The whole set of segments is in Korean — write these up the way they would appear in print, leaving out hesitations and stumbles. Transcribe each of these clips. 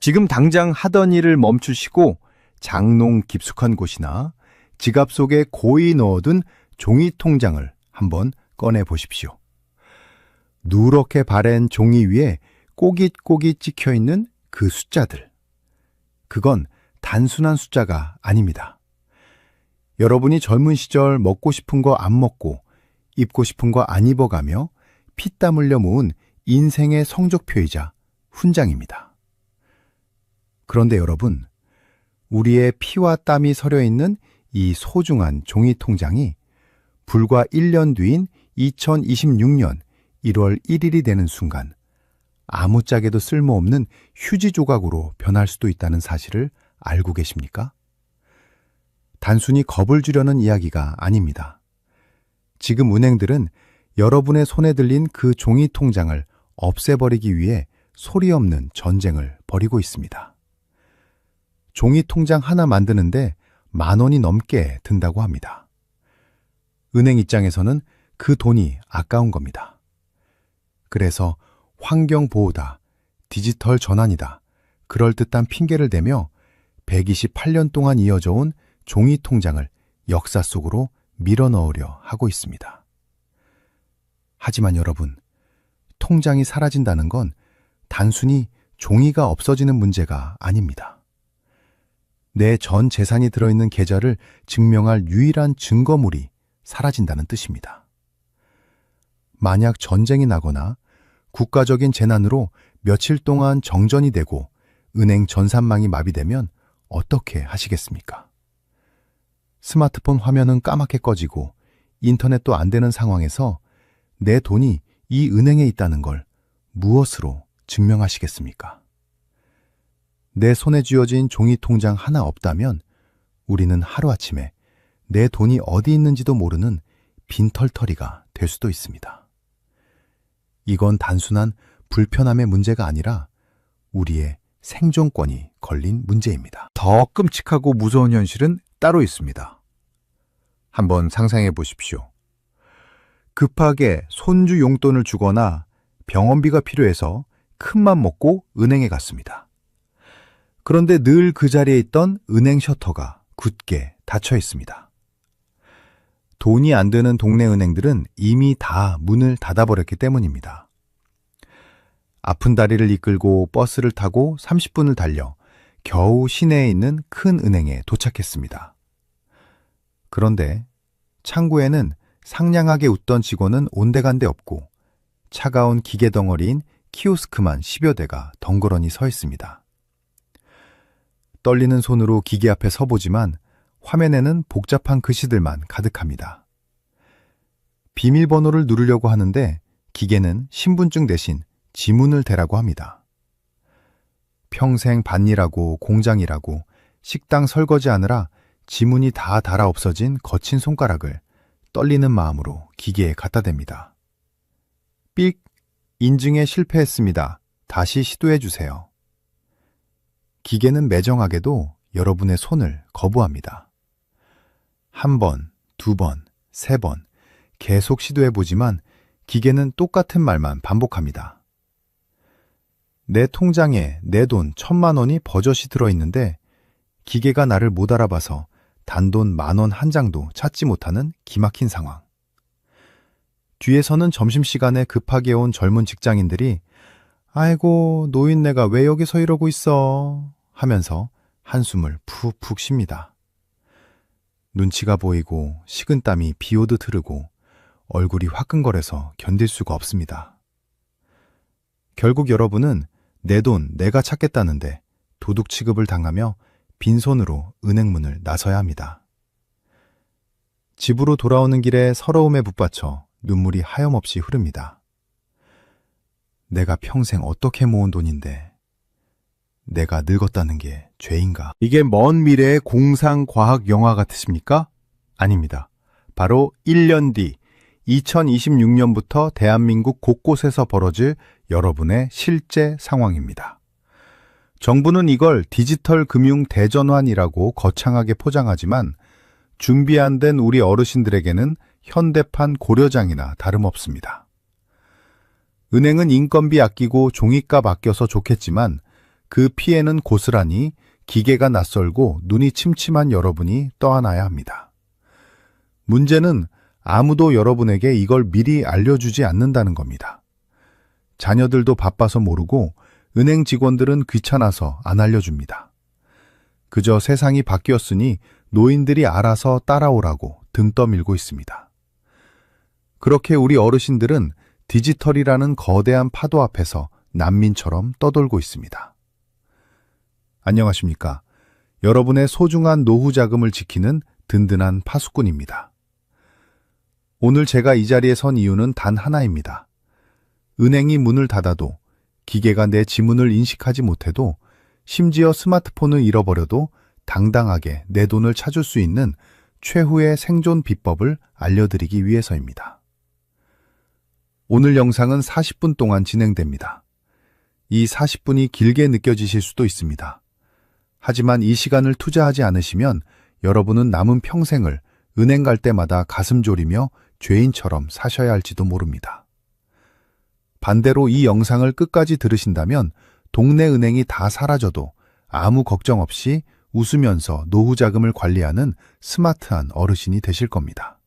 지금 당장 하던 일을 멈추시고 장롱 깊숙한 곳이나 지갑 속에 고이 넣어둔 종이 통장을 한번 꺼내 보십시오. 누렇게 바랜 종이 위에 꼬깃꼬깃 찍혀있는 그 숫자들. 그건 단순한 숫자가 아닙니다. 여러분이 젊은 시절 먹고 싶은 거 안 먹고 입고 싶은 거 안 입어가며 피땀 흘려 모은 인생의 성적표이자 훈장입니다. 그런데 여러분, 우리의 피와 땀이 서려 있는 이 소중한 종이 통장이 불과 1년 뒤인 2026년 1월 1일이 되는 순간 아무짝에도 쓸모없는 휴지 조각으로 변할 수도 있다는 사실을 알고 계십니까? 단순히 겁을 주려는 이야기가 아닙니다. 지금 은행들은 여러분의 손에 들린 그 종이 통장을 없애버리기 위해 소리 없는 전쟁을 벌이고 있습니다. 종이 통장 하나 만드는데 10,000원이 넘게 든다고 합니다. 은행 입장에서는 그 돈이 아까운 겁니다. 그래서 환경보호다, 디지털 전환이다, 그럴듯한 핑계를 대며 128년 동안 이어져 온 종이 통장을 역사 속으로 밀어넣으려 하고 있습니다. 하지만 여러분, 통장이 사라진다는 건 단순히 종이가 없어지는 문제가 아닙니다. 내 전 재산이 들어있는 계좌를 증명할 유일한 증거물이 사라진다는 뜻입니다. 만약 전쟁이 나거나 국가적인 재난으로 며칠 동안 정전이 되고 은행 전산망이 마비되면 어떻게 하시겠습니까? 스마트폰 화면은 까맣게 꺼지고 인터넷도 안 되는 상황에서 내 돈이 이 은행에 있다는 걸 무엇으로 증명하시겠습니까? 내 손에 쥐어진 종이 통장 하나 없다면 우리는 하루아침에 내 돈이 어디 있는지도 모르는 빈털터리가 될 수도 있습니다. 이건 단순한 불편함의 문제가 아니라 우리의 생존권이 걸린 문제입니다. 더 끔찍하고 무서운 현실은 따로 있습니다. 한번 상상해 보십시오. 급하게 손주 용돈을 주거나 병원비가 필요해서 큰맘 먹고 은행에 갔습니다. 그런데 늘 그 자리에 있던 은행 셔터가 굳게 닫혀 있습니다. 돈이 안 드는 동네 은행들은 이미 다 문을 닫아버렸기 때문입니다. 아픈 다리를 이끌고 버스를 타고 30분을 달려 겨우 시내에 있는 큰 은행에 도착했습니다. 그런데 창구에는 상냥하게 웃던 직원은 온데간데 없고 차가운 기계 덩어리인 키오스크만 10여 대가 덩그러니 서 있습니다. 떨리는 손으로 기계 앞에 서보지만 화면에는 복잡한 글씨들만 가득합니다. 비밀번호를 누르려고 하는데 기계는 신분증 대신 지문을 대라고 합니다. 평생 밭일하고 공장일하고 식당 설거지하느라 지문이 다 닳아 없어진 거친 손가락을 떨리는 마음으로 기계에 갖다 댑니다. 삑! 인증에 실패했습니다. 다시 시도해 주세요. 기계는 매정하게도 여러분의 손을 거부합니다. 1번, 2번, 3번 계속 시도해보지만 기계는 똑같은 말만 반복합니다. 내 통장에 내 돈 1,000,000원이 버젓이 들어있는데 기계가 나를 못 알아봐서 단돈 10,000원 한 장도 찾지 못하는 기막힌 상황. 뒤에서는 점심시간에 급하게 온 젊은 직장인들이 아이고 노인네가 왜 여기서 이러고 있어 하면서 한숨을 푹푹 쉽니다. 눈치가 보이고 식은땀이 비오듯 흐르고 얼굴이 화끈거려서 견딜 수가 없습니다. 결국 여러분은 내 돈 내가 찾겠다는데 도둑 취급을 당하며 빈손으로 은행문을 나서야 합니다. 집으로 돌아오는 길에 서러움에 붙받쳐 눈물이 하염없이 흐릅니다. 내가 평생 어떻게 모은 돈인데 내가 늙었다는 게 죄인가? 이게 먼 미래의 공상과학 영화 같으십니까? 아닙니다. 바로 1년 뒤 2026년부터 대한민국 곳곳에서 벌어질 여러분의 실제 상황입니다. 정부는 이걸 디지털 금융 대전환이라고 거창하게 포장하지만 준비 안 된 우리 어르신들에게는 현대판 고려장이나 다름없습니다. 은행은 인건비 아끼고 종이값 아껴서 좋겠지만 그 피해는 고스란히 기계가 낯설고 눈이 침침한 여러분이 떠안아야 합니다. 문제는 아무도 여러분에게 이걸 미리 알려주지 않는다는 겁니다. 자녀들도 바빠서 모르고 은행 직원들은 귀찮아서 안 알려줍니다. 그저 세상이 바뀌었으니 노인들이 알아서 따라오라고 등 떠밀고 있습니다. 그렇게 우리 어르신들은 디지털이라는 거대한 파도 앞에서 난민처럼 떠돌고 있습니다. 안녕하십니까? 여러분의 소중한 노후 자금을 지키는 든든한 파수꾼입니다. 오늘 제가 이 자리에 선 이유는 단 하나입니다. 은행이 문을 닫아도, 기계가 내 지문을 인식하지 못해도, 심지어 스마트폰을 잃어버려도 당당하게 내 돈을 찾을 수 있는 최후의 생존 비법을 알려드리기 위해서입니다. 오늘 영상은 40분 동안 진행됩니다. 이 40분이 길게 느껴지실 수도 있습니다. 하지만 이 시간을 투자하지 않으시면 여러분은 남은 평생을 은행 갈 때마다 가슴 졸이며 죄인처럼 사셔야 할지도 모릅니다. 반대로 이 영상을 끝까지 들으신다면 동네 은행이 다 사라져도 아무 걱정 없이 웃으면서 노후 자금을 관리하는 스마트한 어르신이 되실 겁니다.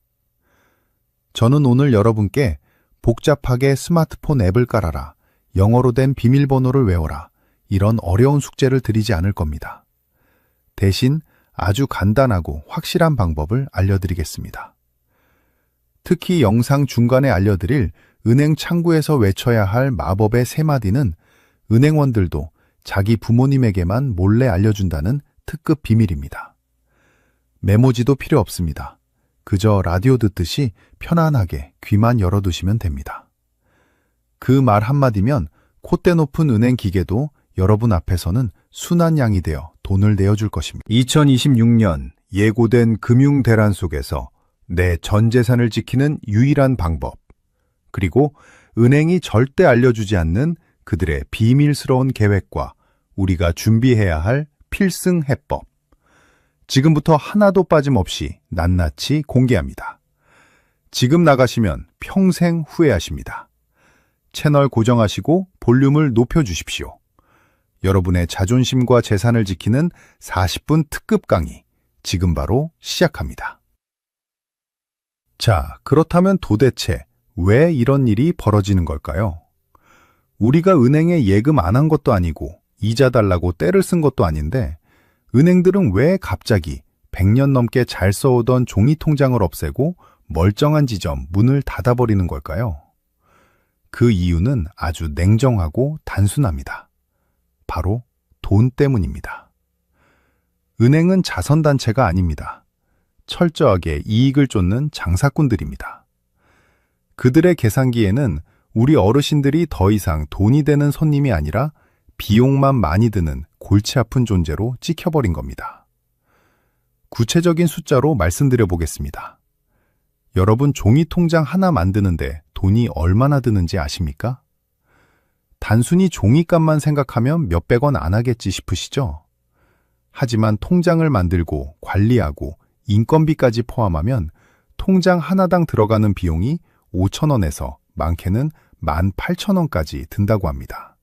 저는 오늘 여러분께 복잡하게 스마트폰 앱을 깔아라, 영어로 된 비밀번호를 외워라, 이런 어려운 숙제를 드리지 않을 겁니다. 대신 아주 간단하고 확실한 방법을 알려드리겠습니다. 특히 영상 중간에 알려드릴 은행 창구에서 외쳐야 할 마법의 세 마디는 은행원들도 자기 부모님에게만 몰래 알려준다는 특급 비밀입니다. 메모지도 필요 없습니다. 그저 라디오 듣듯이 편안하게 귀만 열어두시면 됩니다. 그 말 한마디면 콧대 높은 은행 기계도 여러분 앞에서는 순한 양이 되어 돈을 내어줄 것입니다. 2026년 예고된 금융 대란 속에서 내 전 재산을 지키는 유일한 방법, 그리고 은행이 절대 알려주지 않는 그들의 비밀스러운 계획과 우리가 준비해야 할 필승 해법. 지금부터 하나도 빠짐없이 낱낱이 공개합니다. 지금 나가시면 평생 후회하십니다. 채널 고정하시고 볼륨을 높여주십시오. 여러분의 자존심과 재산을 지키는 40분 특급 강의, 지금 바로 시작합니다. 자, 그렇다면 도대체 왜 이런 일이 벌어지는 걸까요? 우리가 은행에 예금 안 한 것도 아니고 이자 달라고 떼를 쓴 것도 아닌데 은행들은 왜 갑자기 100년 넘게 잘 써오던 종이 통장을 없애고 멀쩡한 지점 문을 닫아버리는 걸까요? 그 이유는 아주 냉정하고 단순합니다. 바로 돈 때문입니다. 은행은 자선단체가 아닙니다. 철저하게 이익을 쫓는 장사꾼들입니다. 그들의 계산기에는 우리 어르신들이 더 이상 돈이 되는 손님이 아니라 비용만 많이 드는 골치 아픈 존재로 찍혀버린 겁니다. 구체적인 숫자로 말씀드려 보겠습니다. 여러분 종이 통장 하나 만드는데 돈이 얼마나 드는지 아십니까? 단순히 종이값만 생각하면 몇백 원 안 하겠지 싶으시죠? 하지만 통장을 만들고 관리하고 인건비까지 포함하면 통장 하나당 들어가는 비용이 5,000원에서 많게는 18,000원까지 든다고 합니다.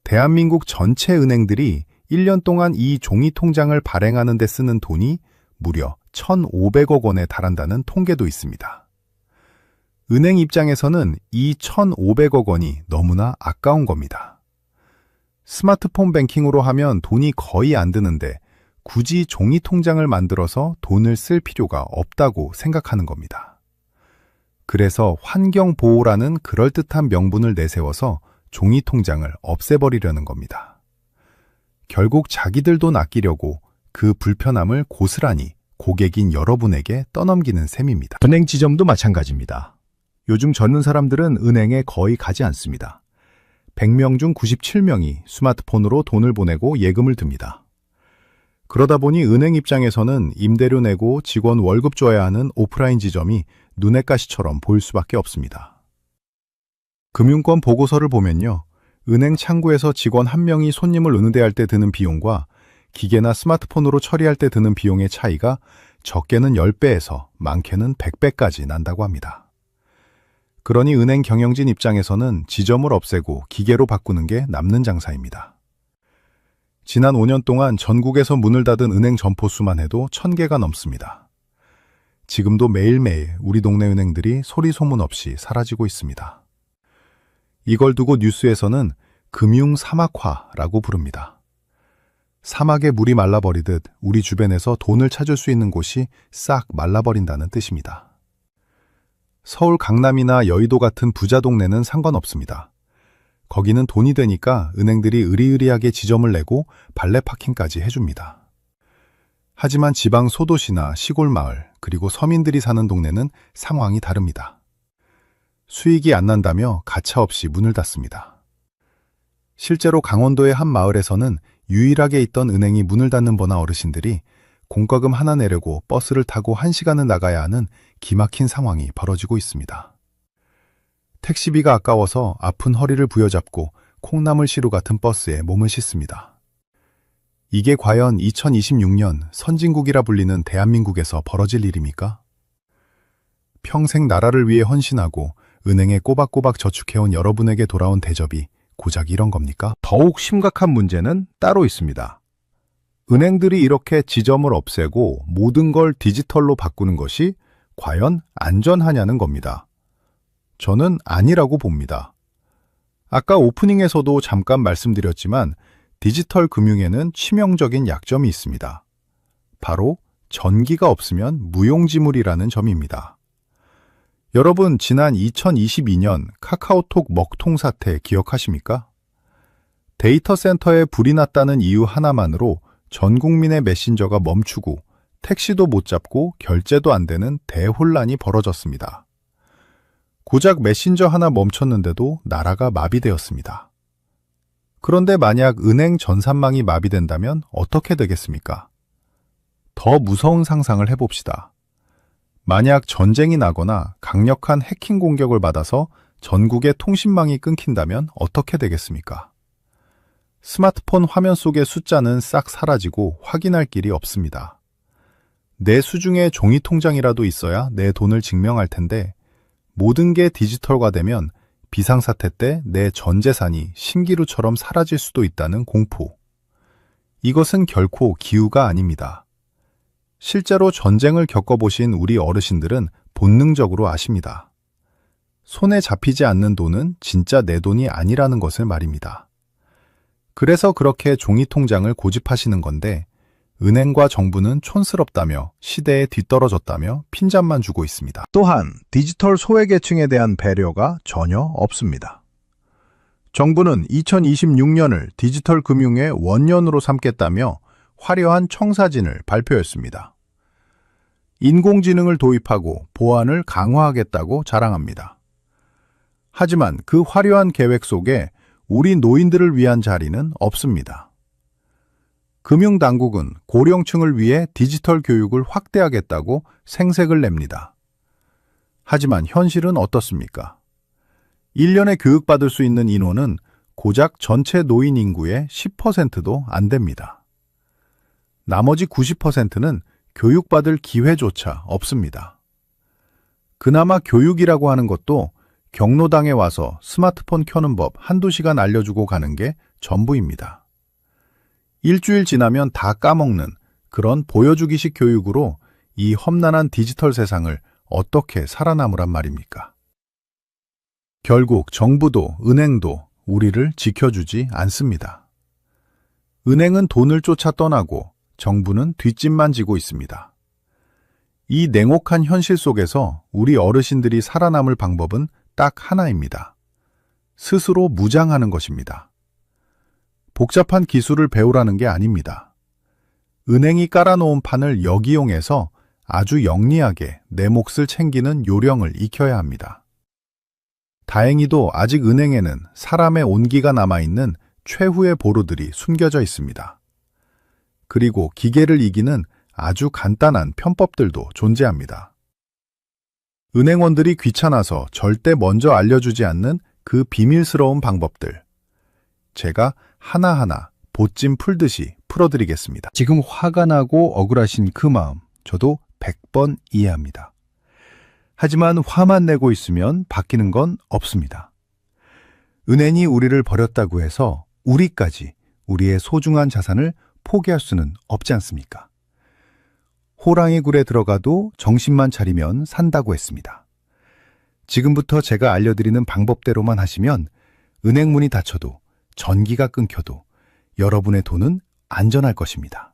대한민국 전체 은행들이 1년 동안 이 종이 통장을 발행하는 데 쓰는 돈이 무려 1,500억 원에 달한다는 통계도 있습니다. 은행 입장에서는 이 1,500억 원이 너무나 아까운 겁니다. 스마트폰 뱅킹으로 하면 돈이 거의 안 드는데 굳이 종이 통장을 만들어서 돈을 쓸 필요가 없다고 생각하는 겁니다. 그래서 환경보호라는 그럴듯한 명분을 내세워서 종이 통장을 없애버리려는 겁니다. 결국 자기들 돈 아끼려고 그 불편함을 고스란히 고객인 여러분에게 떠넘기는 셈입니다. 은행 지점도 마찬가지입니다. 요즘 젊은 사람들은 은행에 거의 가지 않습니다. 100명 중 97명이 스마트폰으로 돈을 보내고 예금을 듭니다. 그러다 보니 은행 입장에서는 임대료 내고 직원 월급 줘야 하는 오프라인 지점이 눈의 가시처럼 보일 수밖에 없습니다. 금융권 보고서를 보면요. 은행 창구에서 직원 한 명이 손님을 응대할 때 드는 비용과 기계나 스마트폰으로 처리할 때 드는 비용의 차이가 적게는 10배에서 많게는 100배까지 난다고 합니다. 그러니 은행 경영진 입장에서는 지점을 없애고 기계로 바꾸는 게 남는 장사입니다. 지난 5년 동안 전국에서 문을 닫은 은행 점포 수만 해도 1000개가 넘습니다. 지금도 매일매일 우리 동네 은행들이 소리 소문 없이 사라지고 있습니다. 이걸 두고 뉴스에서는 금융 사막화라고 부릅니다. 사막에 물이 말라버리듯 우리 주변에서 돈을 찾을 수 있는 곳이 싹 말라버린다는 뜻입니다. 서울 강남이나 여의도 같은 부자 동네는 상관없습니다. 거기는 돈이 되니까 은행들이 의리의리하게 지점을 내고 발레 파킹까지 해줍니다. 하지만 지방 소도시나 시골 마을, 그리고 서민들이 사는 동네는 상황이 다릅니다. 수익이 안 난다며 가차없이 문을 닫습니다. 실제로 강원도의 한 마을에서는 유일하게 있던 은행이 문을 닫는 보나 어르신들이 공과금 하나 내려고 버스를 타고 1시간은 나가야 하는 기막힌 상황이 벌어지고 있습니다. 택시비가 아까워서 아픈 허리를 부여잡고 콩나물시루 같은 버스에 몸을 싣습니다. 이게 과연 2026년 선진국이라 불리는 대한민국에서 벌어질 일입니까? 평생 나라를 위해 헌신하고 은행에 꼬박꼬박 저축해온 여러분에게 돌아온 대접이 고작 이런 겁니까? 더욱 심각한 문제는 따로 있습니다. 은행들이 이렇게 지점을 없애고 모든 걸 디지털로 바꾸는 것이 과연 안전하냐는 겁니다. 저는 아니라고 봅니다. 아까 오프닝에서도 잠깐 말씀드렸지만 디지털 금융에는 치명적인 약점이 있습니다. 바로 전기가 없으면 무용지물이라는 점입니다. 여러분, 지난 2022년 카카오톡 먹통 사태 기억하십니까? 데이터 센터에 불이 났다는 이유 하나만으로 전 국민의 메신저가 멈추고 택시도 못 잡고 결제도 안 되는 대혼란이 벌어졌습니다. 고작 메신저 하나 멈췄는데도 나라가 마비되었습니다. 그런데 만약 은행 전산망이 마비된다면 어떻게 되겠습니까? 더 무서운 상상을 해봅시다. 만약 전쟁이 나거나 강력한 해킹 공격을 받아서 전국의 통신망이 끊긴다면 어떻게 되겠습니까? 스마트폰 화면 속의 숫자는 싹 사라지고 확인할 길이 없습니다. 내 수중에 종이 통장이라도 있어야 내 돈을 증명할 텐데 모든 게 디지털화되면 비상사태 때 내 전 재산이 신기루처럼 사라질 수도 있다는 공포. 이것은 결코 기우가 아닙니다. 실제로 전쟁을 겪어보신 우리 어르신들은 본능적으로 아십니다. 손에 잡히지 않는 돈은 진짜 내 돈이 아니라는 것을 말입니다. 그래서 그렇게 종이 통장을 고집하시는 건데 은행과 정부는 촌스럽다며 시대에 뒤떨어졌다며 핀잔만 주고 있습니다. 또한 디지털 소외계층에 대한 배려가 전혀 없습니다. 정부는 2026년을 디지털 금융의 원년으로 삼겠다며 화려한 청사진을 발표했습니다. 인공지능을 도입하고 보안을 강화하겠다고 자랑합니다. 하지만 그 화려한 계획 속에 우리 노인들을 위한 자리는 없습니다. 금융당국은 고령층을 위해 디지털 교육을 확대하겠다고 생색을 냅니다. 하지만 현실은 어떻습니까? 1년에 교육받을 수 있는 인원은 고작 전체 노인 인구의 10%도 안 됩니다. 나머지 90%는 교육받을 기회조차 없습니다. 그나마 교육이라고 하는 것도 경로당에 와서 스마트폰 켜는 법 한두 시간 알려주고 가는 게 전부입니다. 일주일 지나면 다 까먹는 그런 보여주기식 교육으로 이 험난한 디지털 세상을 어떻게 살아남으란 말입니까? 결국 정부도 은행도 우리를 지켜주지 않습니다. 은행은 돈을 쫓아 떠나고 정부는 뒷짐만 지고 있습니다. 이 냉혹한 현실 속에서 우리 어르신들이 살아남을 방법은 딱 하나입니다. 스스로 무장하는 것입니다. 복잡한 기술을 배우라는 게 아닙니다. 은행이 깔아놓은 판을 역이용해서 아주 영리하게 내 몫을 챙기는 요령을 익혀야 합니다. 다행히도 아직 은행에는 사람의 온기가 남아있는 최후의 보루들이 숨겨져 있습니다. 그리고 기계를 이기는 아주 간단한 편법들도 존재합니다. 은행원들이 귀찮아서 절대 먼저 알려주지 않는 그 비밀스러운 방법들. 제가 하나하나 보찜 풀듯이 풀어드리겠습니다. 지금 화가 나고 억울하신 그 마음, 저도 100번 이해합니다. 하지만 화만 내고 있으면 바뀌는 건 없습니다. 은행이 우리를 버렸다고 해서 우리까지, 우리의 소중한 자산을 포기할 수는 없지 않습니까? 호랑이 굴에 들어가도 정신만 차리면 산다고 했습니다. 지금부터 제가 알려드리는 방법대로만 하시면 은행 문이 닫혀도 전기가 끊겨도 여러분의 돈은 안전할 것입니다.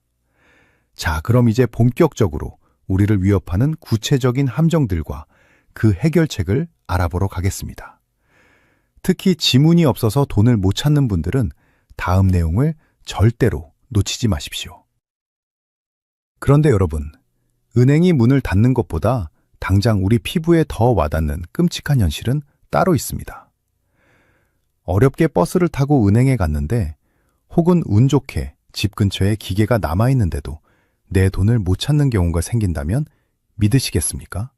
자, 그럼 이제 본격적으로 우리를 위협하는 구체적인 함정들과 그 해결책을 알아보러 가겠습니다. 특히 지문이 없어서 돈을 못 찾는 분들은 다음 내용을 절대로 놓치지 마십시오. 그런데 여러분, 은행이 문을 닫는 것보다 당장 우리 피부에 더 와닿는 끔찍한 현실은 따로 있습니다. 어렵게 버스를 타고 은행에 갔는데 혹은 운 좋게 집 근처에 기계가 남아있는데도 내 돈을 못 찾는 경우가 생긴다면 믿으시겠습니까?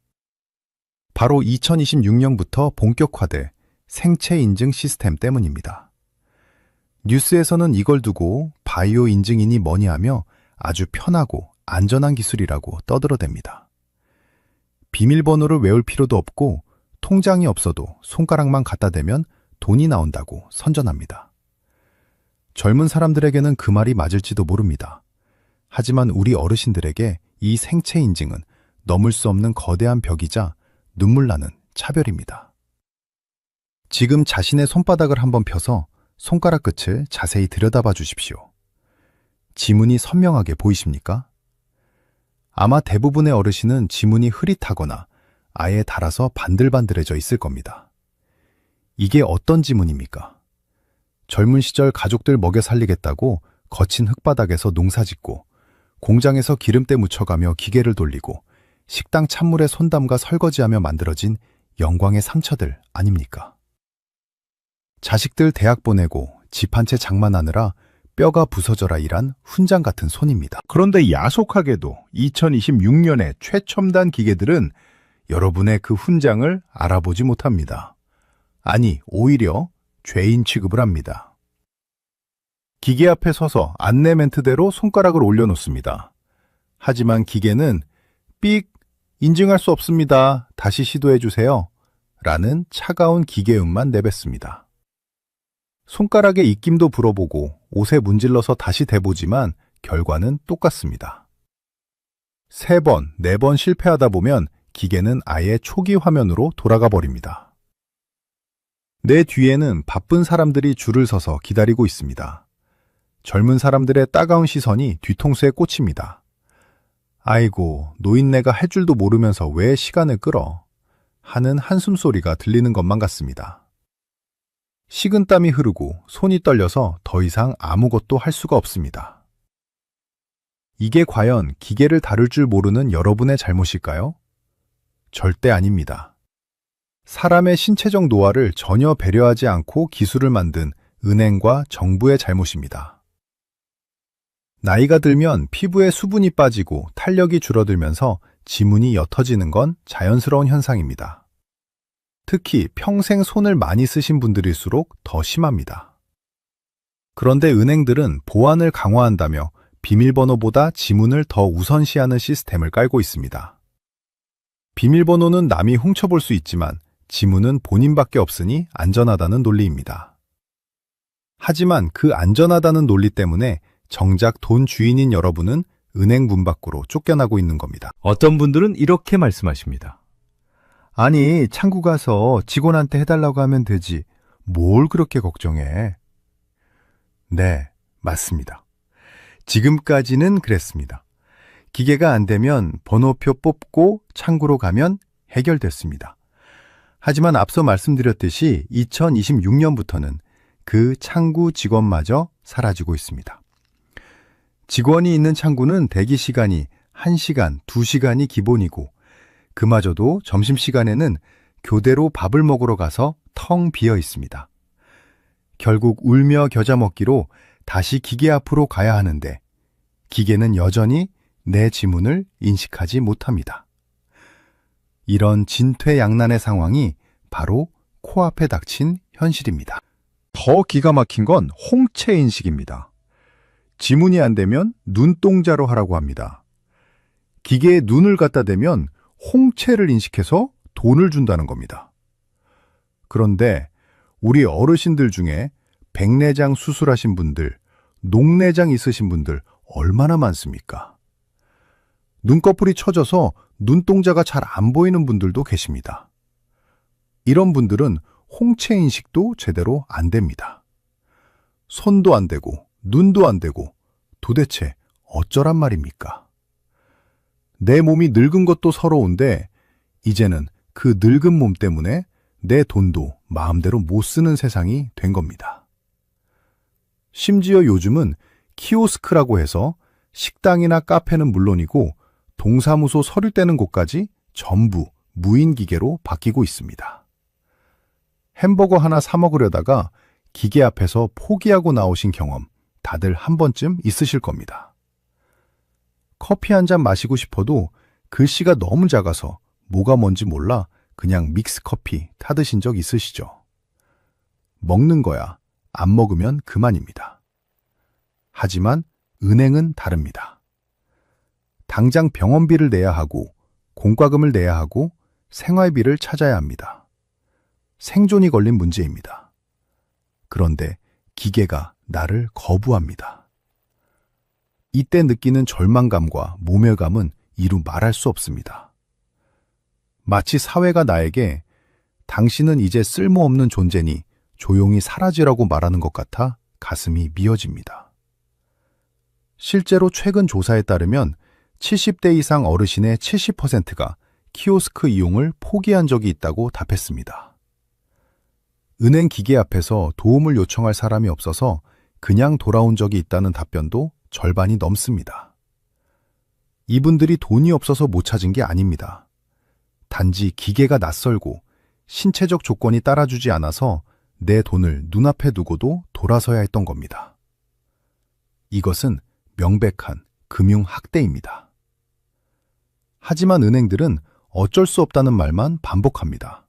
바로 2026년부터 본격화돼 생체 인증 시스템 때문입니다. 뉴스에서는 이걸 두고 바이오 인증이니 뭐니 하며 아주 편하고 안전한 기술이라고 떠들어댑니다. 비밀번호를 외울 필요도 없고 통장이 없어도 손가락만 갖다 대면 돈이 나온다고 선전합니다. 젊은 사람들에게는 그 말이 맞을지도 모릅니다. 하지만 우리 어르신들에게 이 생체 인증은 넘을 수 없는 거대한 벽이자 눈물 나는 차별입니다. 지금 자신의 손바닥을 한번 펴서 손가락 끝을 자세히 들여다봐 주십시오. 지문이 선명하게 보이십니까? 아마 대부분의 어르신은 지문이 흐릿하거나 아예 닳아서 반들반들해져 있을 겁니다. 이게 어떤 지문입니까? 젊은 시절 가족들 먹여 살리겠다고 거친 흙바닥에서 농사짓고 공장에서 기름때 묻혀가며 기계를 돌리고 식당 찬물에 손 담가 설거지하며 만들어진 영광의 상처들 아닙니까? 자식들 대학 보내고 집 한 채 장만하느라 뼈가 부서져라 일한 훈장 같은 손입니다. 그런데 야속하게도 2026년의 최첨단 기계들은 여러분의 그 훈장을 알아보지 못합니다. 아니, 오히려 죄인 취급을 합니다. 기계 앞에 서서 안내 멘트대로 손가락을 올려놓습니다. 하지만 기계는 삑, 인증할 수 없습니다. 다시 시도해주세요. 라는 차가운 기계음만 내뱉습니다. 손가락에 입김도 불어보고 옷에 문질러서 다시 대보지만 결과는 똑같습니다. 3번, 4번 실패하다 보면 기계는 아예 초기 화면으로 돌아가 버립니다. 내 뒤에는 바쁜 사람들이 줄을 서서 기다리고 있습니다. 젊은 사람들의 따가운 시선이 뒤통수에 꽂힙니다. 아이고, 노인네가 할 줄도 모르면서 왜 시간을 끌어? 하는 한숨 소리가 들리는 것만 같습니다. 식은땀이 흐르고 손이 떨려서 더 이상 아무것도 할 수가 없습니다. 이게 과연 기계를 다룰 줄 모르는 여러분의 잘못일까요? 절대 아닙니다. 사람의 신체적 노화를 전혀 배려하지 않고 기술을 만든 은행과 정부의 잘못입니다. 나이가 들면 피부에 수분이 빠지고 탄력이 줄어들면서 지문이 옅어지는 건 자연스러운 현상입니다. 특히 평생 손을 많이 쓰신 분들일수록 더 심합니다. 그런데 은행들은 보안을 강화한다며 비밀번호보다 지문을 더 우선시하는 시스템을 깔고 있습니다. 비밀번호는 남이 훔쳐볼 수 있지만 지문은 본인밖에 없으니 안전하다는 논리입니다. 하지만 그 안전하다는 논리 때문에 정작 돈 주인인 여러분은 은행 문 밖으로 쫓겨나고 있는 겁니다. 어떤 분들은 이렇게 말씀하십니다. 아니, 창구 가서 직원한테 해달라고 하면 되지. 뭘 그렇게 걱정해? 네, 맞습니다. 지금까지는 그랬습니다. 기계가 안 되면 번호표 뽑고 창구로 가면 해결됐습니다. 하지만 앞서 말씀드렸듯이 2026년부터는 그 창구 직원마저 사라지고 있습니다. 직원이 있는 창구는 대기 시간이 1시간, 2시간이 기본이고 그마저도 점심시간에는 교대로 밥을 먹으러 가서 텅 비어 있습니다. 결국 울며 겨자 먹기로 다시 기계 앞으로 가야 하는데 기계는 여전히 내 지문을 인식하지 못합니다. 이런 진퇴양난의 상황이 바로 코앞에 닥친 현실입니다. 더 기가 막힌 건 홍채 인식입니다. 지문이 안 되면 눈동자로 하라고 합니다. 기계에 눈을 갖다 대면 홍채를 인식해서 돈을 준다는 겁니다. 그런데 우리 어르신들 중에 백내장 수술하신 분들, 녹내장 있으신 분들 얼마나 많습니까? 눈꺼풀이 처져서 눈동자가 잘 안 보이는 분들도 계십니다. 이런 분들은 홍채 인식도 제대로 안 됩니다. 손도 안 되고 눈도 안 되고 도대체 어쩌란 말입니까? 내 몸이 늙은 것도 서러운데 이제는 그 늙은 몸 때문에 내 돈도 마음대로 못 쓰는 세상이 된 겁니다. 심지어 요즘은 키오스크라고 해서 식당이나 카페는 물론이고 동사무소 서류 떼는 곳까지 전부 무인기계로 바뀌고 있습니다. 햄버거 하나 사 먹으려다가 기계 앞에서 포기하고 나오신 경험 다들 한 번쯤 있으실 겁니다. 커피 한 잔 마시고 싶어도 글씨가 너무 작아서 뭐가 뭔지 몰라 그냥 믹스커피 타드신 적 있으시죠? 먹는 거야 안 먹으면 그만입니다. 하지만 은행은 다릅니다. 당장 병원비를 내야 하고 공과금을 내야 하고 생활비를 찾아야 합니다. 생존이 걸린 문제입니다. 그런데 기계가 나를 거부합니다. 이때 느끼는 절망감과 모멸감은 이루 말할 수 없습니다. 마치 사회가 나에게 당신은 이제 쓸모없는 존재니 조용히 사라지라고 말하는 것 같아 가슴이 미어집니다. 실제로 최근 조사에 따르면 70대 이상 어르신의 70%가 키오스크 이용을 포기한 적이 있다고 답했습니다. 은행 기계 앞에서 도움을 요청할 사람이 없어서 그냥 돌아온 적이 있다는 답변도 절반이 넘습니다. 이분들이 돈이 없어서 못 찾은 게 아닙니다. 단지 기계가 낯설고 신체적 조건이 따라주지 않아서 내 돈을 눈앞에 두고도 돌아서야 했던 겁니다. 이것은 명백한 금융학대입니다. 하지만 은행들은 어쩔 수 없다는 말만 반복합니다.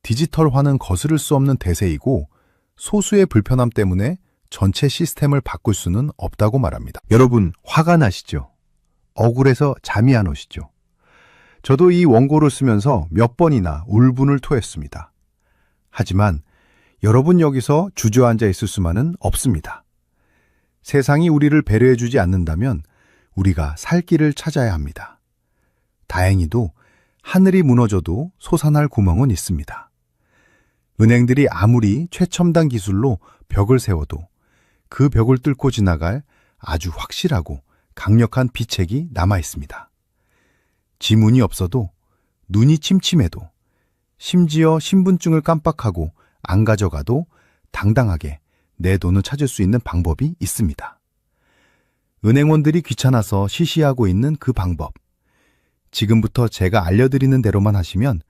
디지털화는 거스를 수 없는 대세이고 소수의 불편함 때문에 전체 시스템을 바꿀 수는 없다고 말합니다. 여러분, 화가 나시죠? 억울해서 잠이 안 오시죠? 저도 이 원고를 쓰면서 몇 번이나 울분을 토했습니다. 하지만 여러분 여기서 주저앉아 있을 수만은 없습니다. 세상이 우리를 배려해주지 않는다면 우리가 살 길을 찾아야 합니다. 다행히도 하늘이 무너져도 솟아날 구멍은 있습니다. 은행들이 아무리 최첨단 기술로 벽을 세워도 그 벽을 뚫고 지나갈 아주 확실하고 강력한 비책이 남아 있습니다. 지문이 없어도, 눈이 침침해도, 심지어 신분증을 깜빡하고 안 가져가도 당당하게 내 돈을 찾을 수 있는 방법이 있습니다. 은행원들이 귀찮아서 시시하고 있는 그 방법. 지금부터 제가 알려드리는 대로만 하시면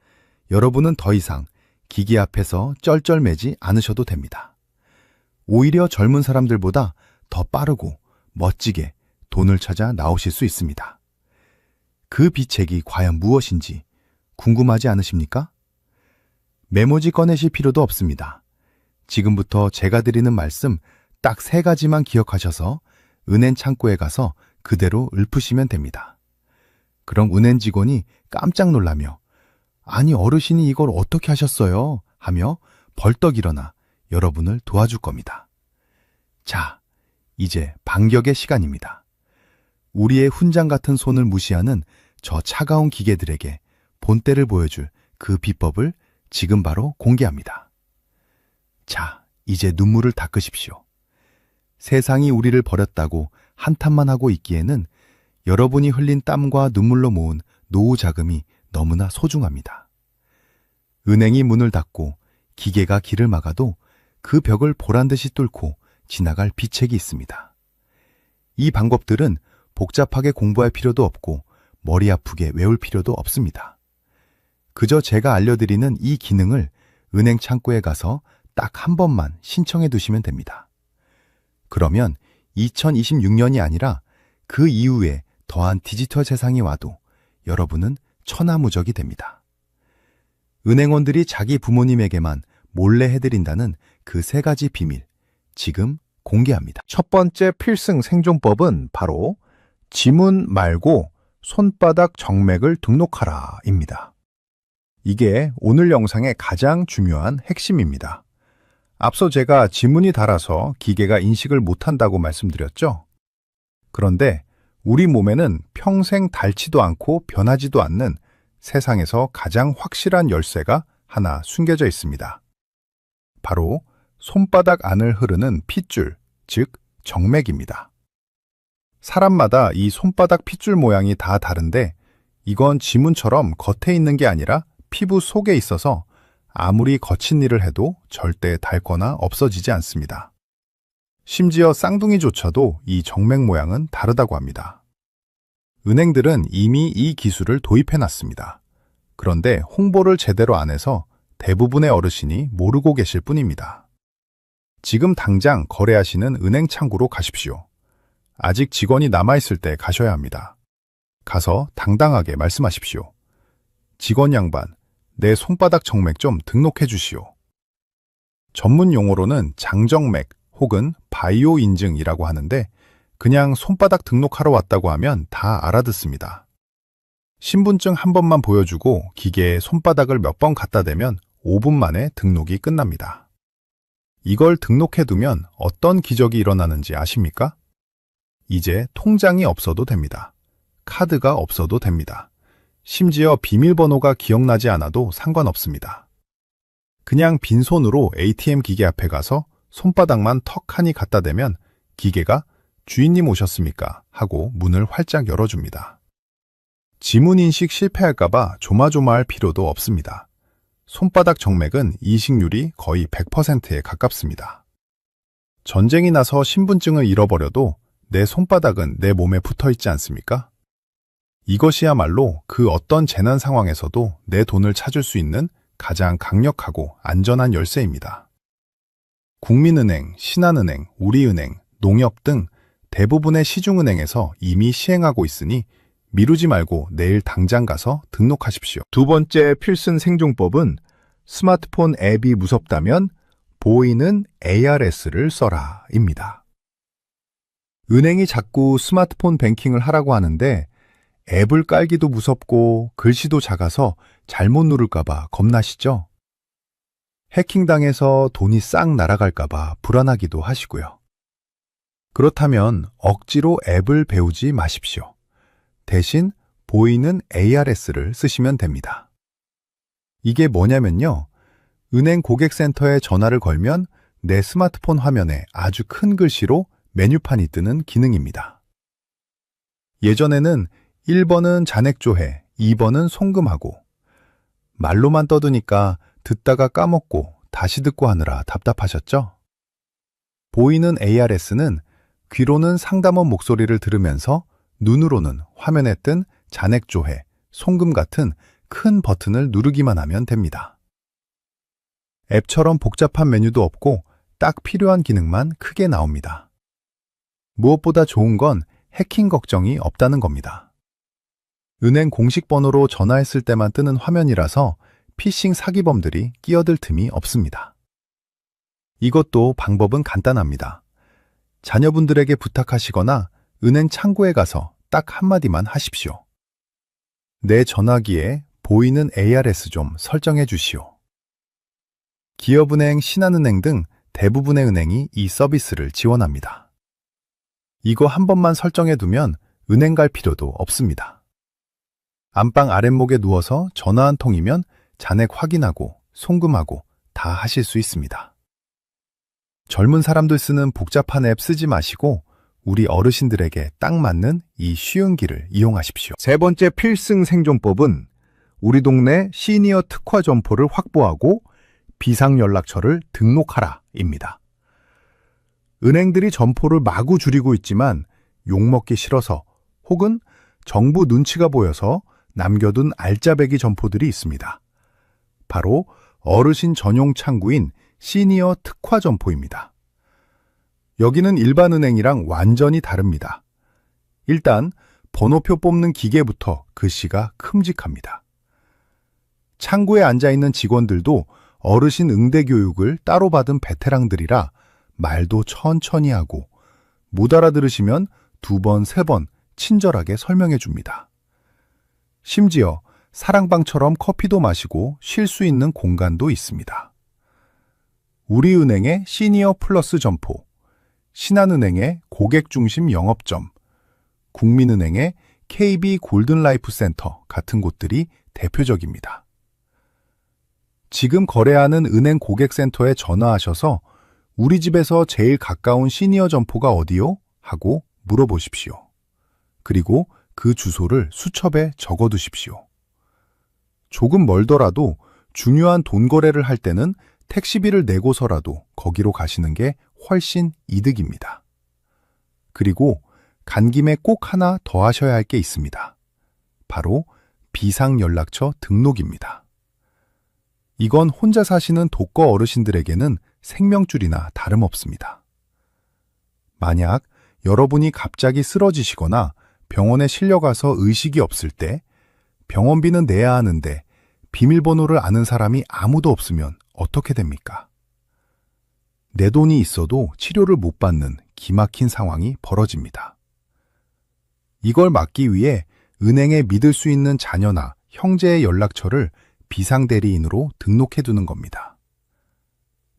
여러분은 더 이상 기기 앞에서 쩔쩔매지 않으셔도 됩니다. 오히려 젊은 사람들보다 더 빠르고 멋지게 돈을 찾아 나오실 수 있습니다. 그 비책이 과연 무엇인지 궁금하지 않으십니까? 메모지 꺼내실 필요도 없습니다. 지금부터 제가 드리는 말씀 딱 3가지만 기억하셔서 은행 창구에 가서 그대로 읊으시면 됩니다. 그럼 은행 직원이 깜짝 놀라며 아니 어르신이 이걸 어떻게 하셨어요? 하며 벌떡 일어나 여러분을 도와줄 겁니다. 자, 이제 반격의 시간입니다. 우리의 훈장 같은 손을 무시하는 저 차가운 기계들에게 본때를 보여줄 그 비법을 지금 바로 공개합니다. 자, 이제 눈물을 닦으십시오. 세상이 우리를 버렸다고 한탄만 하고 있기에는 여러분이 흘린 땀과 눈물로 모은 노후 자금이 너무나 소중합니다. 은행이 문을 닫고 기계가 길을 막아도 그 벽을 보란듯이 뚫고 지나갈 비책이 있습니다. 이 방법들은 복잡하게 공부할 필요도 없고 머리 아프게 외울 필요도 없습니다. 그저 제가 알려드리는 이 기능을 은행 창구에 가서 딱 한 번만 신청해 두시면 됩니다. 그러면 2026년이 아니라 그 이후에 더한 디지털 세상이 와도 여러분은 천하무적이 됩니다. 은행원들이 자기 부모님에게만 몰래 해드린다는 그 3가지 비밀, 지금 공개합니다. 첫 번째 필승 생존법은 바로 지문 말고 손바닥 정맥을 등록하라입니다. 이게 오늘 영상의 가장 중요한 핵심입니다. 앞서 제가 지문이 달아서 기계가 인식을 못한다고 말씀드렸죠? 그런데 우리 몸에는 평생 닳지도 않고 변하지도 않는 세상에서 가장 확실한 열쇠가 하나 숨겨져 있습니다. 바로 손바닥 안을 흐르는 핏줄, 즉 정맥입니다. 사람마다 이 손바닥 핏줄 모양이 다 다른데 이건 지문처럼 겉에 있는 게 아니라 피부 속에 있어서 아무리 거친 일을 해도 절대 닳거나 없어지지 않습니다. 심지어 쌍둥이조차도 이 정맥 모양은 다르다고 합니다. 은행들은 이미 이 기술을 도입해놨습니다. 그런데 홍보를 제대로 안 해서 대부분의 어르신이 모르고 계실 뿐입니다. 지금 당장 거래하시는 은행 창구로 가십시오. 아직 직원이 남아있을 때 가셔야 합니다. 가서 당당하게 말씀하십시오. 직원 양반, 내 손바닥 정맥 좀 등록해 주시오. 전문 용어로는 장정맥 혹은 바이오 인증이라고 하는데 그냥 손바닥 등록하러 왔다고 하면 다 알아듣습니다. 신분증 한 번만 보여주고 기계에 손바닥을 몇 번 갖다 대면 5분 만에 등록이 끝납니다. 이걸 등록해두면 어떤 기적이 일어나는지 아십니까? 이제 통장이 없어도 됩니다. 카드가 없어도 됩니다. 심지어 비밀번호가 기억나지 않아도 상관없습니다. 그냥 빈손으로 ATM 기계 앞에 가서 손바닥만 턱하니 갖다 대면 기계가 주인님 오셨습니까? 하고 문을 활짝 열어줍니다. 지문 인식 실패할까봐 조마조마할 필요도 없습니다. 손바닥 정맥은 이식률이 거의 100%에 가깝습니다. 전쟁이 나서 신분증을 잃어버려도 내 손바닥은 내 몸에 붙어 있지 않습니까? 이것이야말로 그 어떤 재난 상황에서도 내 돈을 찾을 수 있는 가장 강력하고 안전한 열쇠입니다. 국민은행, 신한은행, 우리은행, 농협 등 대부분의 시중은행에서 이미 시행하고 있으니 미루지 말고 내일 당장 가서 등록하십시오. 두 번째 필승 생존법은 스마트폰 앱이 무섭다면 보이는 ARS를 써라 입니다. 은행이 자꾸 스마트폰 뱅킹을 하라고 하는데 앱을 깔기도 무섭고 글씨도 작아서 잘못 누를까봐 겁나시죠? 해킹당해서 돈이 싹 날아갈까봐 불안하기도 하시고요. 그렇다면 억지로 앱을 배우지 마십시오. 대신 보이는 ARS를 쓰시면 됩니다. 이게 뭐냐면요. 은행 고객센터에 전화를 걸면 내 스마트폰 화면에 아주 큰 글씨로 메뉴판이 뜨는 기능입니다. 예전에는 1번은 잔액조회, 2번은 송금하고 말로만 떠드니까 듣다가 까먹고 다시 듣고 하느라 답답하셨죠? 보이는 ARS는 귀로는 상담원 목소리를 들으면서 눈으로는 화면에 뜬 잔액조회, 송금 같은 큰 버튼을 누르기만 하면 됩니다. 앱처럼 복잡한 메뉴도 없고 딱 필요한 기능만 크게 나옵니다. 무엇보다 좋은 건 해킹 걱정이 없다는 겁니다. 은행 공식 번호로 전화했을 때만 뜨는 화면이라서 피싱 사기범들이 끼어들 틈이 없습니다. 이것도 방법은 간단합니다. 자녀분들에게 부탁하시거나 은행 창구에 가서 딱 한마디만 하십시오. 내 전화기에 보이는 ARS 좀 설정해 주시오. 기업은행, 신한은행 등 대부분의 은행이 이 서비스를 지원합니다. 이거 한 번만 설정해 두면 은행 갈 필요도 없습니다. 안방 아랫목에 누워서 전화 한 통이면 잔액 확인하고 송금하고 다 하실 수 있습니다. 젊은 사람들 쓰는 복잡한 앱 쓰지 마시고 우리 어르신들에게 딱 맞는 이 쉬운 길을 이용하십시오. 세 번째 필승 생존법은 우리 동네 시니어 특화 점포를 확보하고 비상연락처를 등록하라 입니다. 은행들이 점포를 마구 줄이고 있지만 욕먹기 싫어서 혹은 정부 눈치가 보여서 남겨둔 알짜배기 점포들이 있습니다. 바로 어르신 전용 창구인 시니어 특화 점포입니다. 여기는 일반 은행이랑 완전히 다릅니다. 일단 번호표 뽑는 기계부터 글씨가 큼직합니다. 창구에 앉아있는 직원들도 어르신 응대 교육을 따로 받은 베테랑들이라 말도 천천히 하고 못 알아들으시면 2번, 3번 친절하게 설명해 줍니다. 심지어 사랑방처럼 커피도 마시고 쉴 수 있는 공간도 있습니다. 우리은행의 시니어 플러스 점포, 신한은행의 고객중심 영업점, 국민은행의 KB 골든라이프 센터 같은 곳들이 대표적입니다. 지금 거래하는 은행 고객센터에 전화하셔서 우리 집에서 제일 가까운 시니어 점포가 어디요? 하고 물어보십시오. 그리고 그 주소를 수첩에 적어두십시오. 조금 멀더라도 중요한 돈 거래를 할 때는 택시비를 내고서라도 거기로 가시는 게 훨씬 이득입니다. 그리고 간 김에 꼭 하나 더 하셔야 할 게 있습니다. 바로 비상연락처 등록입니다. 이건 혼자 사시는 독거 어르신들에게는 생명줄이나 다름없습니다. 만약 여러분이 갑자기 쓰러지시거나 병원에 실려가서 의식이 없을 때 병원비는 내야 하는데 비밀번호를 아는 사람이 아무도 없으면 어떻게 됩니까? 내 돈이 있어도 치료를 못 받는 기막힌 상황이 벌어집니다. 이걸 막기 위해 은행에 믿을 수 있는 자녀나 형제의 연락처를 비상대리인으로 등록해 두는 겁니다.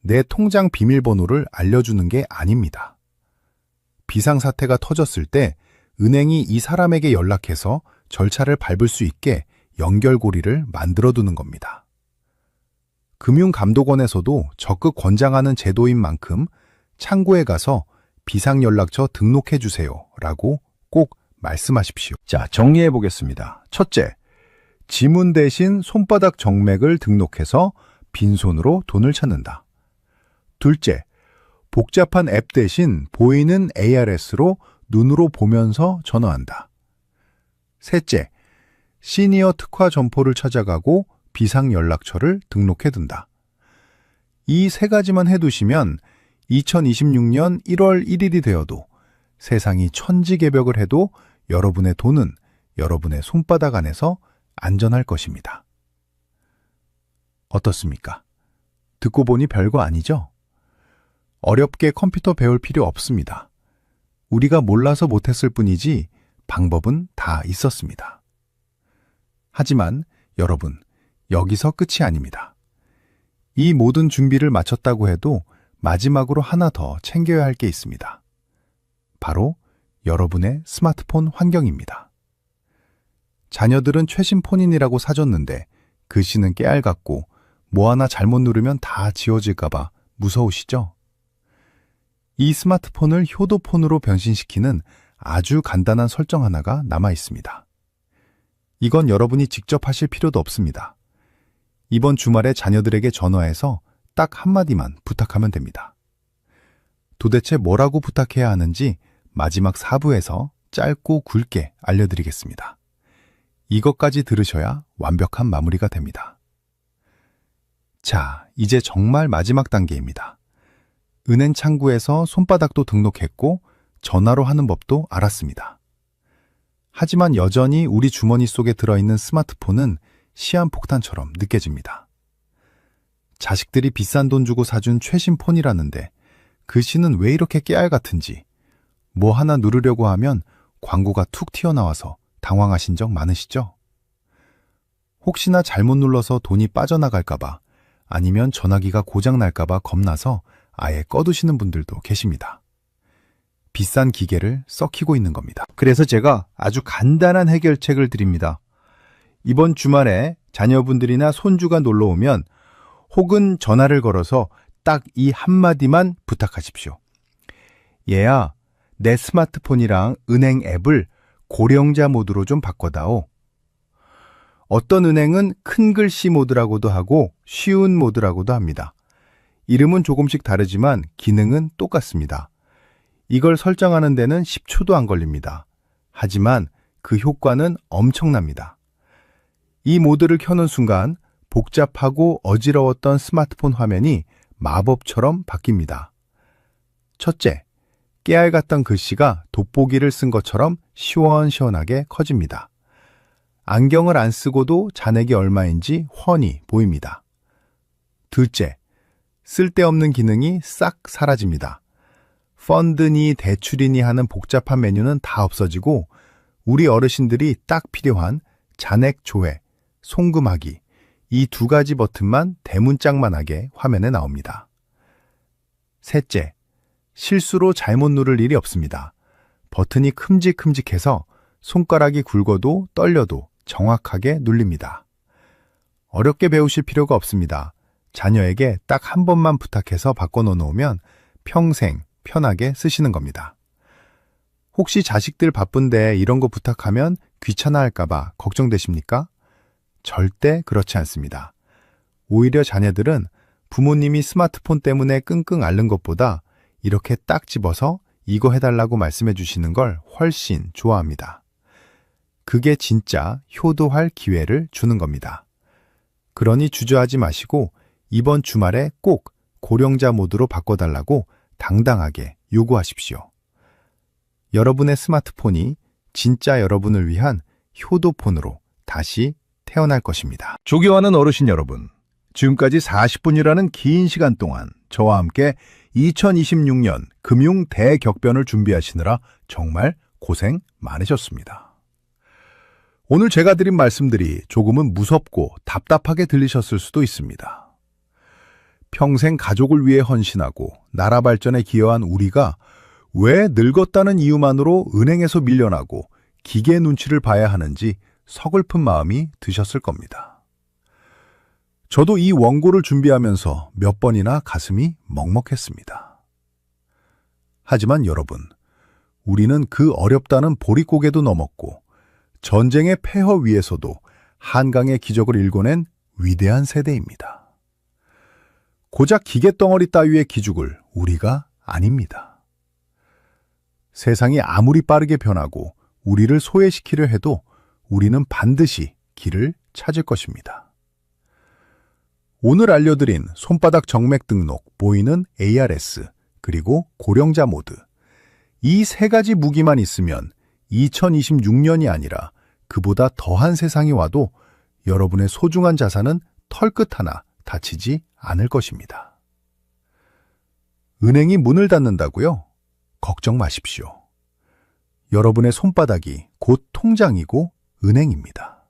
내 통장 비밀번호를 알려주는 게 아닙니다. 비상사태가 터졌을 때 은행이 이 사람에게 연락해서 절차를 밟을 수 있게 연결고리를 만들어 두는 겁니다. 금융감독원에서도 적극 권장하는 제도인 만큼 창구에 가서 비상연락처 등록해 주세요 라고 꼭 말씀하십시오. 자, 정리해 보겠습니다. 첫째, 지문 대신 손바닥 정맥을 등록해서 빈손으로 돈을 찾는다. 둘째, 복잡한 앱 대신 보이는 ARS로 눈으로 보면서 전화한다. 셋째, 시니어 특화 점포를 찾아가고 비상연락처를 등록해둔다. 이 세 가지만 해두시면 2026년 1월 1일이 되어도 세상이 천지개벽을 해도 여러분의 돈은 여러분의 손바닥 안에서 안전할 것입니다. 어떻습니까? 듣고 보니 별거 아니죠? 어렵게 컴퓨터 배울 필요 없습니다. 우리가 몰라서 못했을 뿐이지 방법은 다 있었습니다. 하지만 여러분, 여기서 끝이 아닙니다. 이 모든 준비를 마쳤다고 해도 마지막으로 하나 더 챙겨야 할 게 있습니다. 바로 여러분의 스마트폰 환경입니다. 자녀들은 최신 폰인이라고 사줬는데 글씨는 깨알 같고 뭐 하나 잘못 누르면 다 지워질까봐 무서우시죠? 이 스마트폰을 효도폰으로 변신시키는 아주 간단한 설정 하나가 남아 있습니다. 이건 여러분이 직접 하실 필요도 없습니다. 이번 주말에 자녀들에게 전화해서 딱 한마디만 부탁하면 됩니다. 도대체 뭐라고 부탁해야 하는지 마지막 4부에서 짧고 굵게 알려드리겠습니다. 이것까지 들으셔야 완벽한 마무리가 됩니다. 자, 이제 정말 마지막 단계입니다. 은행 창구에서 손바닥도 등록했고 전화로 하는 법도 알았습니다. 하지만 여전히 우리 주머니 속에 들어있는 스마트폰은 시한폭탄처럼 느껴집니다. 자식들이 비싼 돈 주고 사준 최신 폰이라는데 글씨는 왜 이렇게 깨알 같은지, 뭐 하나 누르려고 하면 광고가 툭 튀어나와서 당황하신 적 많으시죠? 혹시나 잘못 눌러서 돈이 빠져나갈까봐, 아니면 전화기가 고장날까봐 겁나서 아예 꺼두시는 분들도 계십니다. 비싼 기계를 썩히고 있는 겁니다. 그래서 제가 아주 간단한 해결책을 드립니다. 이번 주말에 자녀분들이나 손주가 놀러 오면 혹은 전화를 걸어서 딱 이 한마디만 부탁하십시오. 얘야, 내 스마트폰이랑 은행 앱을 고령자 모드로 좀 바꿔다오. 어떤 은행은 큰 글씨 모드라고도 하고 쉬운 모드라고도 합니다. 이름은 조금씩 다르지만 기능은 똑같습니다. 이걸 설정하는 데는 10초도 안 걸립니다. 하지만 그 효과는 엄청납니다. 이 모드를 켜는 순간 복잡하고 어지러웠던 스마트폰 화면이 마법처럼 바뀝니다. 첫째, 깨알 같던 글씨가 돋보기를 쓴 것처럼 시원시원하게 커집니다. 안경을 안 쓰고도 잔액이 얼마인지 훤히 보입니다. 둘째, 쓸데없는 기능이 싹 사라집니다. 펀드니 대출이니 하는 복잡한 메뉴는 다 없어지고 우리 어르신들이 딱 필요한 잔액 조회, 송금하기, 이 두 가지 버튼만 대문짝만하게 화면에 나옵니다. 셋째, 실수로 잘못 누를 일이 없습니다. 버튼이 큼직큼직해서 손가락이 굵어도 떨려도 정확하게 눌립니다. 어렵게 배우실 필요가 없습니다. 자녀에게 딱 한 번만 부탁해서 바꿔 놓으면 평생 편하게 쓰시는 겁니다. 혹시 자식들 바쁜데 이런 거 부탁하면 귀찮아할까봐 걱정되십니까? 절대 그렇지 않습니다. 오히려 자녀들은 부모님이 스마트폰 때문에 끙끙 앓는 것보다 이렇게 딱 집어서 이거 해달라고 말씀해 주시는 걸 훨씬 좋아합니다. 그게 진짜 효도할 기회를 주는 겁니다. 그러니 주저하지 마시고 이번 주말에 꼭 고령자 모드로 바꿔달라고 당당하게 요구하십시오. 여러분의 스마트폰이 진짜 여러분을 위한 효도폰으로 다시 태어날 것입니다. 조교하는 어르신 여러분, 지금까지 40분이라는 긴 시간 동안 저와 함께 2026년 금융 대격변을 준비하시느라 정말 고생 많으셨습니다. 오늘 제가 드린 말씀들이 조금은 무섭고 답답하게 들리셨을 수도 있습니다. 평생 가족을 위해 헌신하고 나라 발전에 기여한 우리가 왜 늙었다는 이유만으로 은행에서 밀려나고 기계 눈치를 봐야 하는지 서글픈 마음이 드셨을 겁니다. 저도 이 원고를 준비하면서 몇 번이나 가슴이 먹먹했습니다. 하지만 여러분, 우리는 그 어렵다는 보릿고개도 넘었고 전쟁의 폐허 위에서도 한강의 기적을 일궈낸 위대한 세대입니다. 고작 기계덩어리 따위의 기죽을 우리가 아닙니다. 세상이 아무리 빠르게 변하고 우리를 소외시키려 해도 우리는 반드시 길을 찾을 것입니다. 오늘 알려드린 손바닥 정맥 등록, 보이는 ARS, 그리고 고령자 모드. 이 세 가지 무기만 있으면 2026년이 아니라 그보다 더한 세상이 와도 여러분의 소중한 자산은 털끝 하나 다치지 않을 것입니다. 은행이 문을 닫는다고요? 걱정 마십시오. 여러분의 손바닥이 곧 통장이고 은행입니다.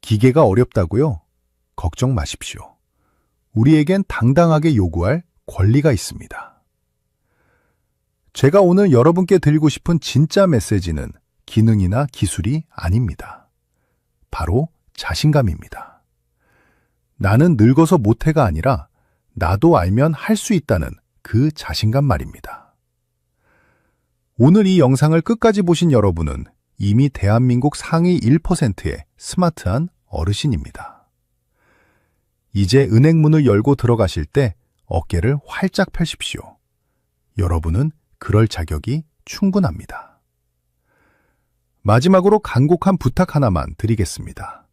기계가 어렵다고요? 걱정 마십시오. 우리에겐 당당하게 요구할 권리가 있습니다. 제가 오늘 여러분께 드리고 싶은 진짜 메시지는 기능이나 기술이 아닙니다. 바로 자신감입니다. 나는 늙어서 못해가 아니라 나도 알면 할 수 있다는 그 자신감 말입니다. 오늘 이 영상을 끝까지 보신 여러분은 이미 대한민국 상위 1%의 스마트한 어르신입니다. 이제 은행문을 열고 들어가실 때 어깨를 활짝 펴십시오. 여러분은 그럴 자격이 충분합니다. 마지막으로 간곡한 부탁 하나만 드리겠습니다.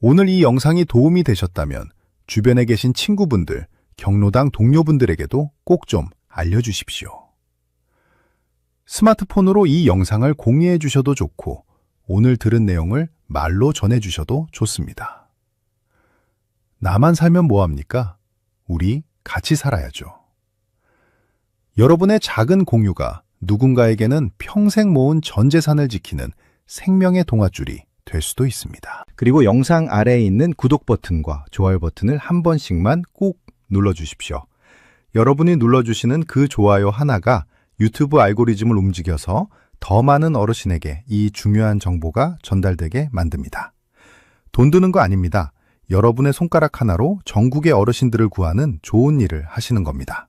오늘 이 영상이 도움이 되셨다면 주변에 계신 친구분들, 경로당 동료분들에게도 꼭 좀 알려주십시오. 스마트폰으로 이 영상을 공유해 주셔도 좋고 오늘 들은 내용을 말로 전해 주셔도 좋습니다. 나만 살면 뭐합니까? 우리 같이 살아야죠. 여러분의 작은 공유가 누군가에게는 평생 모은 전 재산을 지키는 생명의 동아줄이 될 수도 있습니다. 그리고 영상 아래에 있는 구독 버튼과 좋아요 버튼을 한 번씩만 꼭 눌러주십시오. 여러분이 눌러주시는 그 좋아요 하나가 유튜브 알고리즘을 움직여서 더 많은 어르신에게 이 중요한 정보가 전달되게 만듭니다. 돈 드는 거 아닙니다. 여러분의 손가락 하나로 전국의 어르신들을 구하는 좋은 일을 하시는 겁니다.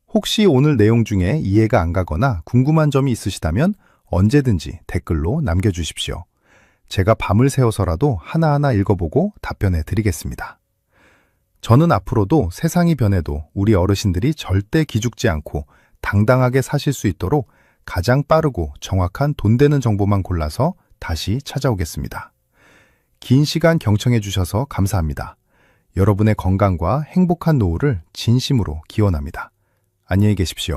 혹시 오늘 내용 중에 이해가 안 가거나 궁금한 점이 있으시다면 언제든지 댓글로 남겨주십시오. 제가 밤을 새워서라도 하나하나 읽어보고 답변해 드리겠습니다. 저는 앞으로도 세상이 변해도 우리 어르신들이 절대 기죽지 않고 당당하게 사실 수 있도록 가장 빠르고 정확한 돈 되는 정보만 골라서 다시 찾아오겠습니다. 긴 시간 경청해 주셔서 감사합니다. 여러분의 건강과 행복한 노후를 진심으로 기원합니다. 안녕히 계십시오.